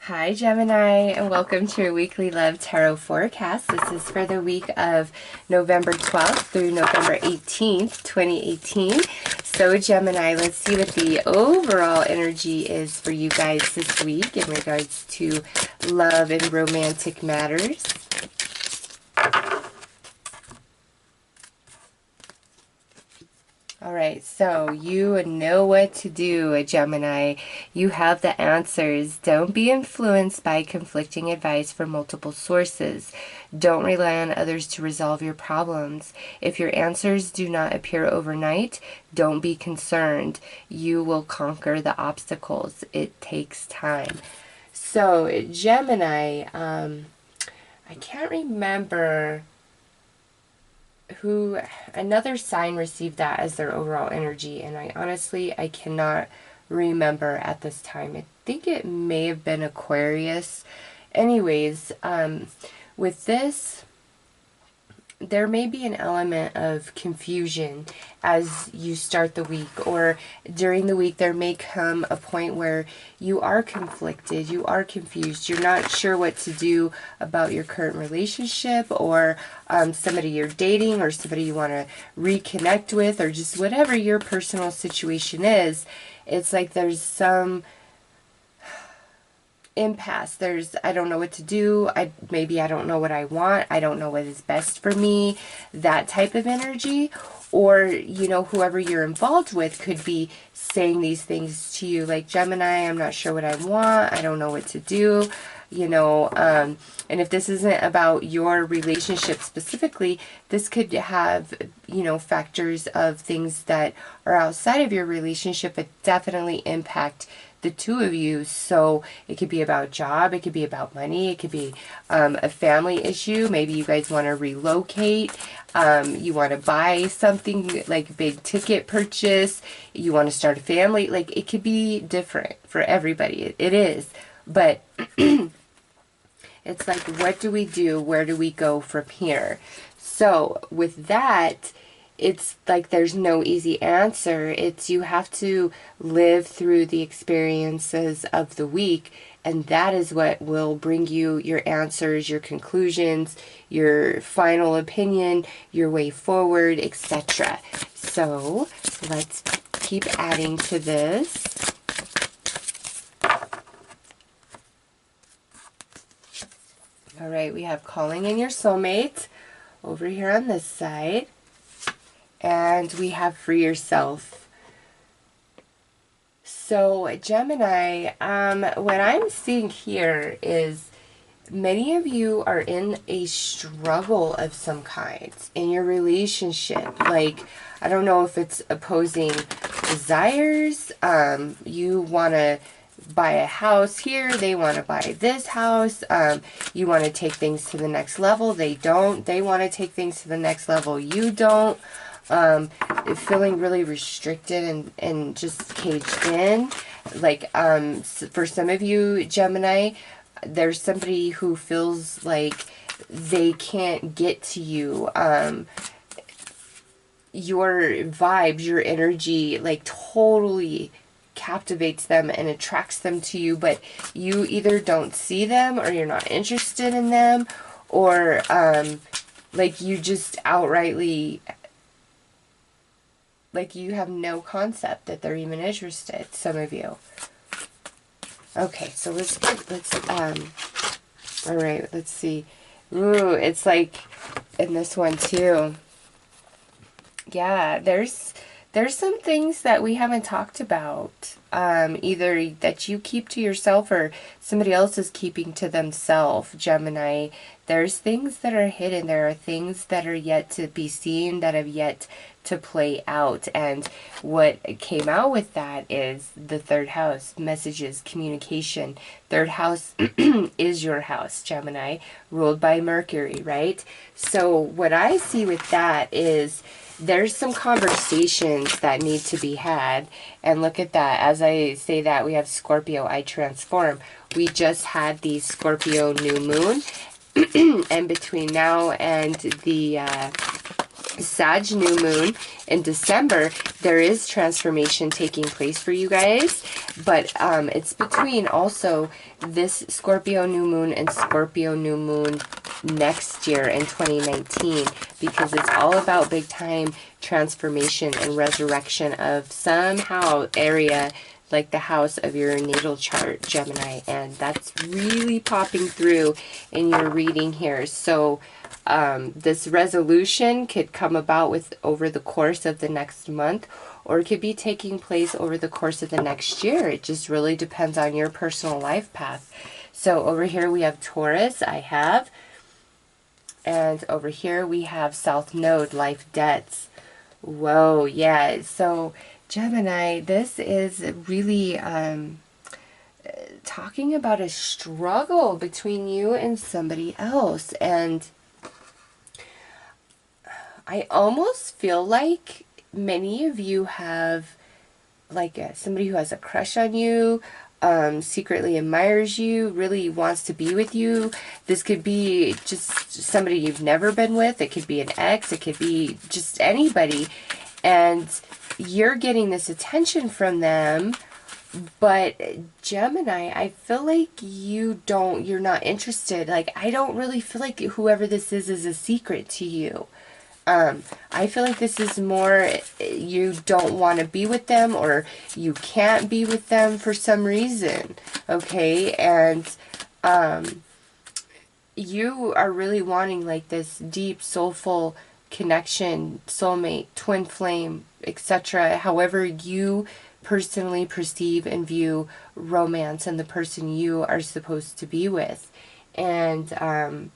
Hi Gemini, and welcome to your weekly love tarot forecast. This is for the week of November 12th through November 18th, 2018. So Gemini, let's see what the overall energy is for you guys this week in regards to love and romantic matters. All right, so you know what to do, Gemini. You have the answers. Don't be influenced by conflicting advice from multiple sources. Don't rely on others to resolve your problems. If your answers do not appear overnight, don't be concerned. You will conquer the obstacles. It takes time. So, Gemini, I can't remember who another sign received that as their overall energy, and I cannot remember at this time. I think it may have been Aquarius. Anyways, with this, there may be an element of confusion as you start the week, or during the week there may come a point where you are conflicted, you are confused, you're not sure what to do about your current relationship, or somebody you're dating, or somebody you want to reconnect with, or just whatever your personal situation is. It's like there's some impasse. I don't know what to do. Maybe I don't know what I want. I don't know what is best for me. That type of energy. Or, you know, whoever you're involved with could be saying these things to you, like, Gemini, I'm not sure what I want. I don't know what to do. You know, and if this isn't about your relationship specifically, this could have, you know, factors of things that are outside of your relationship that definitely impact the two of you. So it could be about job, it could be about money, it could be a family issue. Maybe you guys want to relocate, you want to buy something like a big ticket purchase, you want to start a family. Like, it could be different for everybody. It is. But it's like, what do we do? Where do we go from here? So with that, it's like there's no easy answer. It's you have to live through the experiences of the week, and that is what will bring you your answers, your conclusions, your final opinion, your way forward, etc. So let's keep adding to this. All right, we have calling in your soulmate over here on this side. And we have free yourself. So, Gemini, what I'm seeing here is many of you are in a struggle of some kind in your relationship. Like, I don't know if it's opposing desires. You want to buy a house here, they want to buy this house. You want to take things to the next level, they don't. They want to take things to the next level, you don't. Feeling really restricted and just caged in. Like, for some of you, Gemini, there's somebody who feels like they can't get to you. Your vibes, your energy, like, totally captivates them and attracts them to you, but you either don't see them, or you're not interested in them, or like, you just outrightly, like, you have no concept that they're even interested, some of you. Okay, so all right, let's see. Ooh, it's like in this one too. Yeah, there's some things that we haven't talked about. Either that you keep to yourself, or somebody else is keeping to themselves, Gemini. There's things that are hidden. There are things that are yet to be seen, that have yet to play out. And what came out with that is the third house, messages, communication. Third house is your house, Gemini, ruled by Mercury, right? So what I see with that is there's some conversations that need to be had. And look at that. As I say that, we have Scorpio, I transform. We just had the Scorpio new moon. And between now and the Sag new moon in December, there is transformation taking place for you guys. But it's between also this Scorpio new moon and Scorpio new moon next year in 2019, because it's all about big time transformation and resurrection of somehow area like the house of your natal chart, Gemini, and that's really popping through in your reading here. So this resolution could come about with over the course of the next month, or it could be taking place over the course of the next year. It just really depends on your personal life path. So over here we have Taurus, and over here we have South Node, life debts. Whoa, yeah. So Gemini, this is really talking about a struggle between you and somebody else. And I almost feel like many of you have like somebody who has a crush on you, secretly admires you, really wants to be with you. This could be just somebody you've never been with. It could be an ex. It could be just anybody. And you're getting this attention from them. But Gemini, I feel like you're not interested. Like, I don't really feel like whoever this is a secret to you. I feel like this is more you don't want to be with them, or you can't be with them for some reason, okay? And you are really wanting like this deep, soulful connection, soulmate, twin flame, etc. However you personally perceive and view romance and the person you are supposed to be with. And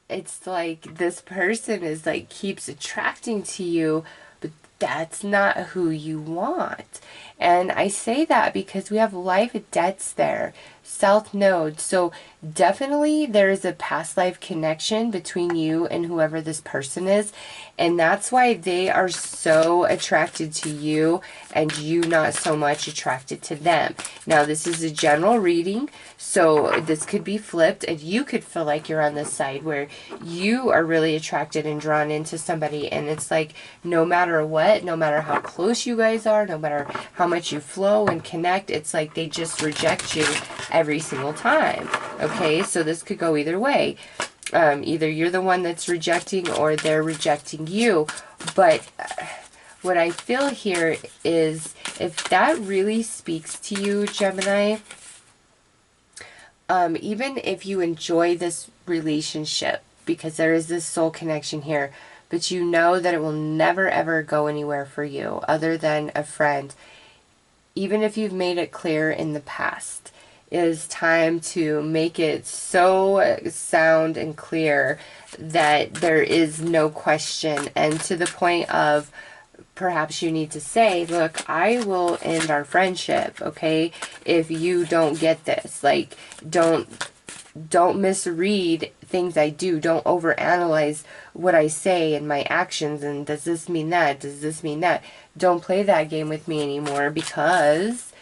it's like this person is like keeps attracting to you, but that's not who you want. And I say that because we have life debts there, South Node. So definitely there is a past life connection between you and whoever this person is. And that's why they are so attracted to you and you not so much attracted to them. Now, this is a general reading, so this could be flipped, and you could feel like you're on this side where you are really attracted and drawn into somebody, and it's like no matter what, no matter how close you guys are, no matter how much you flow and connect, it's like they just reject you every single time. Okay, so this could go either way. Either you're the one that's rejecting or they're rejecting you. But what I feel here is if that really speaks to you, Gemini, even if you enjoy this relationship, because there is this soul connection here, but you know that it will never ever go anywhere for you other than a friend, even if you've made it clear in the past, it is time to make it so sound and clear that there is no question, and to the point of perhaps you need to say, look, I will end our friendship, okay, if you don't get this. Like, don't misread things I do. Don't overanalyze what I say and my actions, and does this mean that? Does this mean that? Don't play that game with me anymore, because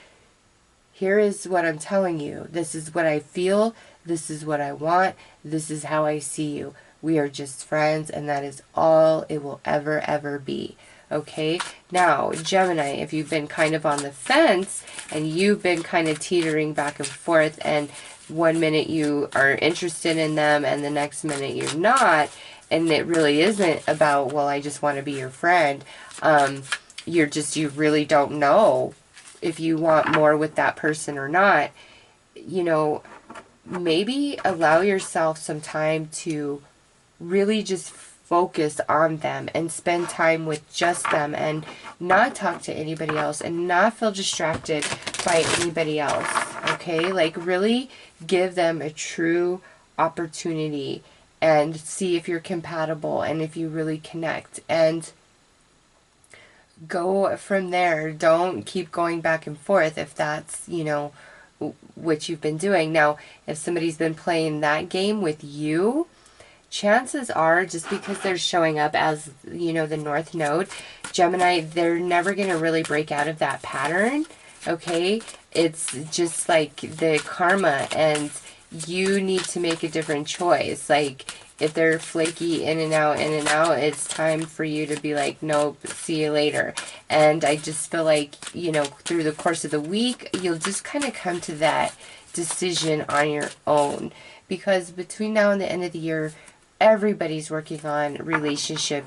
here is what I'm telling you. This is what I feel. This is what I want. This is how I see you. We are just friends, and that is all it will ever be. Okay? Now, Gemini, if you've been kind of on the fence and you've been kind of teetering back and forth, and one minute you are interested in them and the next minute you're not, and it really isn't about, well, I just want to be your friend. You really don't know if you want more with that person or not. You know, maybe allow yourself some time to really just focus on them and spend time with just them and not talk to anybody else and not feel distracted by anybody else. Okay? Like, really give them a true opportunity and see if you're compatible and if you really connect, and go from there. Don't keep going back and forth if that's, you know, what you've been doing. Now, if somebody's been playing that game with you, chances are, just because they're showing up as, you know, the North Node, Gemini, they're never going to really break out of that pattern, okay? It's just like the karma, and you need to make a different choice. Like, if they're flaky in and out, it's time for you to be like, nope, see you later. And I just feel like, you know, through the course of the week, you'll just kind of come to that decision on your own. Because between now and the end of the year, everybody's working on relationship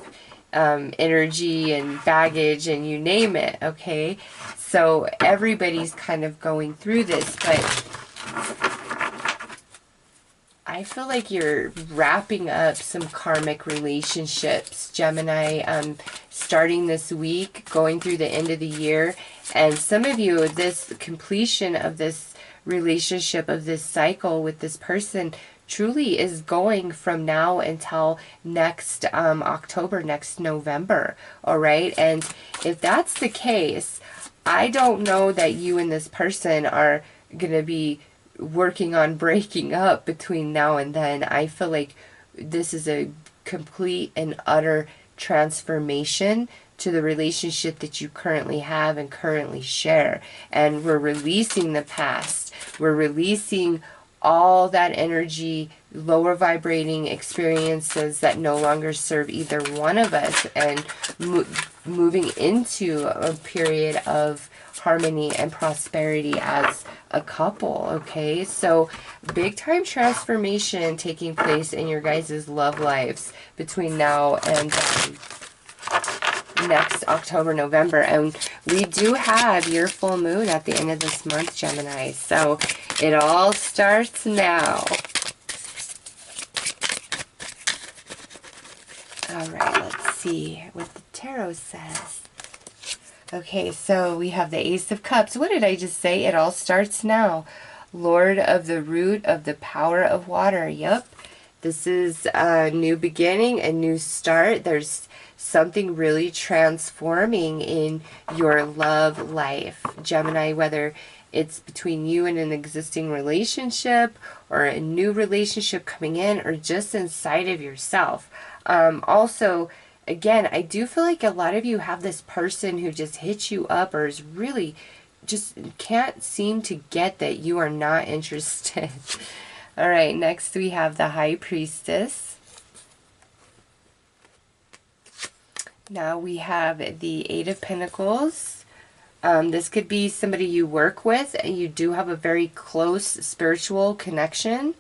energy and baggage and you name it, okay? So everybody's kind of going through this, but I feel like you're wrapping up some karmic relationships, Gemini, starting this week, going through the end of the year. And some of you, this completion of this relationship, of this cycle with this person, truly is going from now until next October, next November, all right? And if that's the case, I don't know that you and this person are going to be working on breaking up between now and then. I feel like this is a complete and utter transformation to the relationship that you currently have and currently share. And we're releasing the past. We're releasing all that energy, lower vibrating experiences that no longer serve either one of us, and moving into a period of harmony and prosperity as a couple, okay? So big time transformation taking place in your guys' love lives between now and next October, November. And we do have your full moon at the end of this month, Gemini. So it all starts now. All right, let's see what the tarot says. Okay, so we have the Ace of Cups. What did I just say? It all starts now. Lord of the root of the power of water. Yep. This is a new beginning, a new start. There's something really transforming in your love life, Gemini, whether it's between you and an existing relationship or a new relationship coming in or just inside of yourself. Also, again, I do feel like a lot of you have this person who just hits you up or is really just can't seem to get that you are not interested. All right, next we have the High Priestess. Now we have the Eight of Pentacles. This could be somebody you work with and you do have a very close spiritual connection.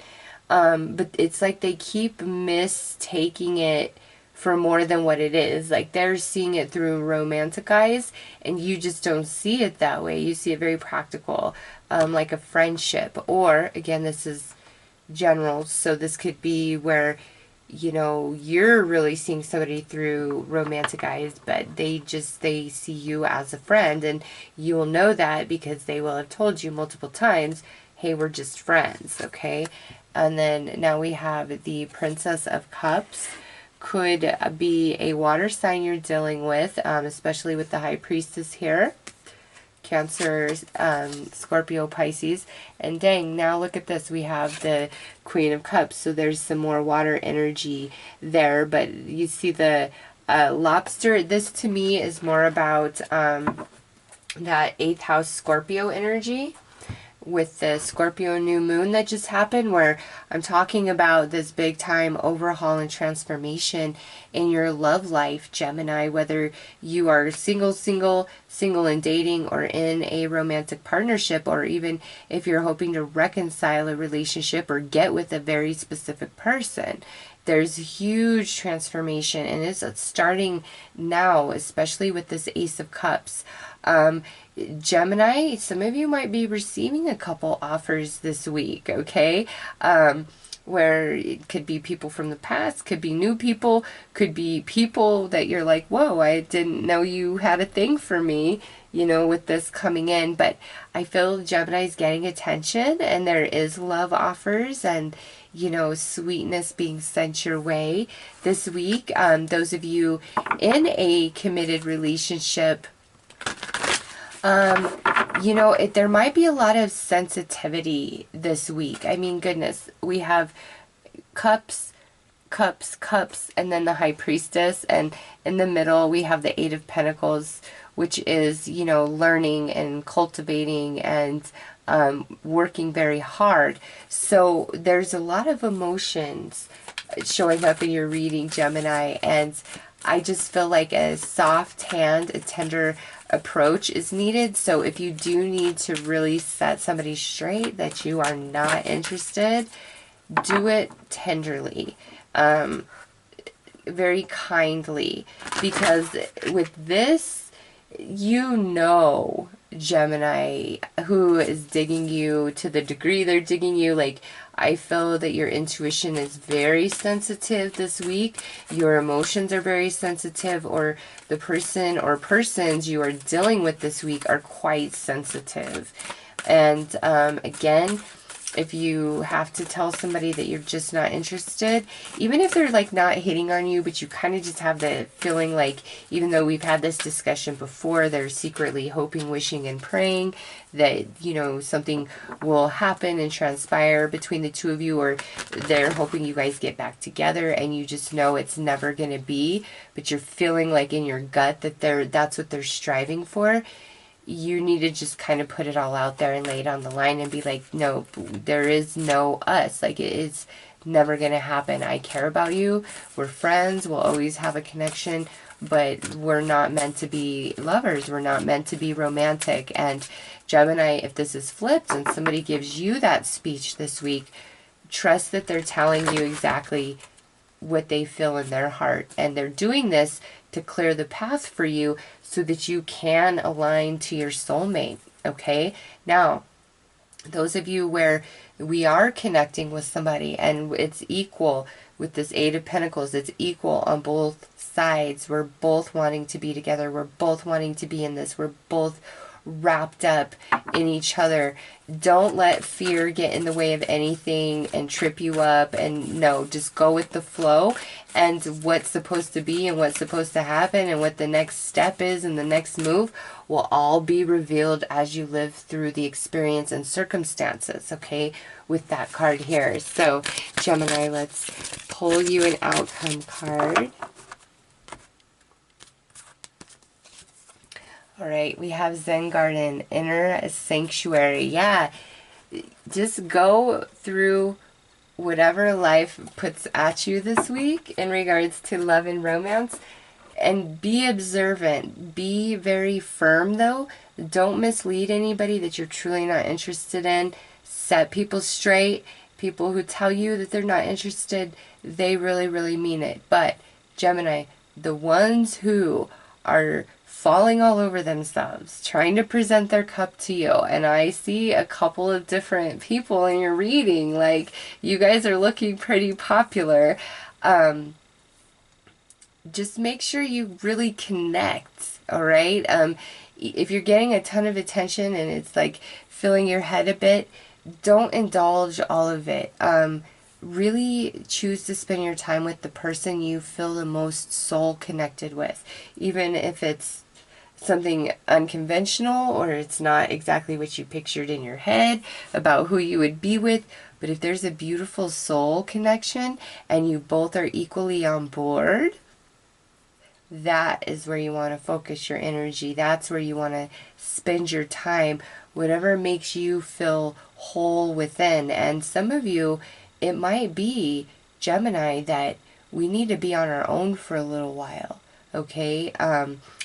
But it's like they keep mistaking it for more than what it is. Like they're seeing it through romantic eyes and you just don't see it that way. You see it very practical, like a friendship. Or again, this is general, so this could be where, you know, you're really seeing somebody through romantic eyes, but they see you as a friend, and you will know that because they will have told you multiple times, hey, we're just friends, okay? And then now we have the Princess of Cups. Could be a water sign you're dealing with, especially with the High Priestess here. Cancer, Scorpio, Pisces. And dang, now look at this. We have the Queen of Cups. So there's some more water energy there. But you see the lobster. This to me is more about that 8th house Scorpio energy, with the Scorpio new moon that just happened, where I'm talking about this big time overhaul and transformation in your love life, Gemini, whether you are single and dating, or in a romantic partnership, or even if you're hoping to reconcile a relationship or get with a very specific person. There's huge transformation, and it's starting now, especially with this Ace of Cups. Gemini, some of you might be receiving a couple offers this week, okay? Where it could be people from the past, could be new people, could be people that you're like, whoa, I didn't know you had a thing for me, you know, with this coming in. But I feel Gemini's getting attention, and there is love offers and, you know, sweetness being sent your way this week. Those of you in a committed relationship, you know, there might be a lot of sensitivity this week. I mean, goodness, we have cups, and then the High Priestess, and in the middle we have the Eight of Pentacles, which is, you know, learning and cultivating and working very hard. So there's a lot of emotions showing up in your reading, Gemini, and I just feel like a soft hand, a tender approach is needed. So if you do need to really set somebody straight that you are not interested, do it tenderly, very kindly, because with this, you know, Gemini, who is digging you to the degree they're digging you. Like, I feel that your intuition is very sensitive this week. Your emotions are very sensitive, or the person or persons you are dealing with this week are quite sensitive. And again, if you have to tell somebody that you're just not interested, even if they're like not hitting on you, but you kind of just have the feeling like, even though we've had this discussion before, they're secretly hoping, wishing, and praying that, you know, something will happen and transpire between the two of you, or they're hoping you guys get back together, and you just know it's never going to be, but you're feeling like in your gut that that's what they're striving for. You need to just kind of put it all out there and lay it on the line and be like, no, there is no us. Like, it is never going to happen. I care about you. We're friends. We'll always have a connection, but we're not meant to be lovers. We're not meant to be romantic. And Gemini, if this is flipped and somebody gives you that speech this week, trust that they're telling you exactly what they feel in their heart. And they're doing this to clear the path for you so that you can align to your soulmate, okay? Now, those of you where we are connecting with somebody and it's equal with this Eight of Pentacles, it's equal on both sides. We're both wanting to be together. We're both wanting to be in this. We're both wrapped up in each other. Don't let fear get in the way of anything and trip you up. And no, just go with the flow, and what's supposed to be and what's supposed to happen and what the next step is and the next move will all be revealed as you live through the experience and circumstances, okay, with that card here. So Gemini, let's pull you an outcome card. All right, we have Zen Garden, Inner Sanctuary. Yeah, just go through whatever life puts at you this week in regards to love and romance, and be observant. Be very firm, though. Don't mislead anybody that you're truly not interested in. Set people straight. People who tell you that they're not interested, they really, really mean it. But Gemini, the ones who are falling all over themselves, trying to present their cup to you. And I see a couple of different people in your reading. Like, you guys are looking pretty popular. Just make sure you really connect, all right? If you're getting a ton of attention and it's like filling your head a bit, don't indulge all of it. Really choose to spend your time with the person you feel the most soul connected with, even if it's something unconventional or it's not exactly what you pictured in your head about who you would be with. But if there's a beautiful soul connection and you both are equally on board, that is where you want to focus your energy. That's where you want to spend your time, whatever makes you feel whole within. And some of you, it might be, Gemini, that we need to be on our own for a little while, okay?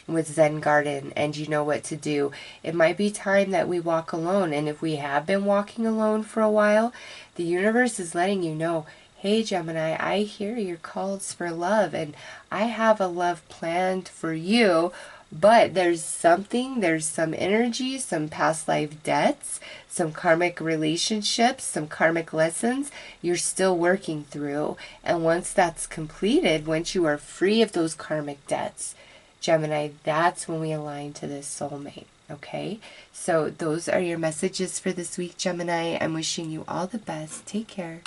With Zen Garden, and you know what to do. It might be time that we walk alone, and if we have been walking alone for a while, the universe is letting you know, hey Gemini, I hear your calls for love, and I have a love planned for you, but there's some energy, some past life debts, some karmic relationships, some karmic lessons you're still working through. And once that's completed, once you are free of those karmic debts, Gemini, that's when we align to this soulmate, okay? So those are your messages for this week, Gemini. I'm wishing you all the best. Take care.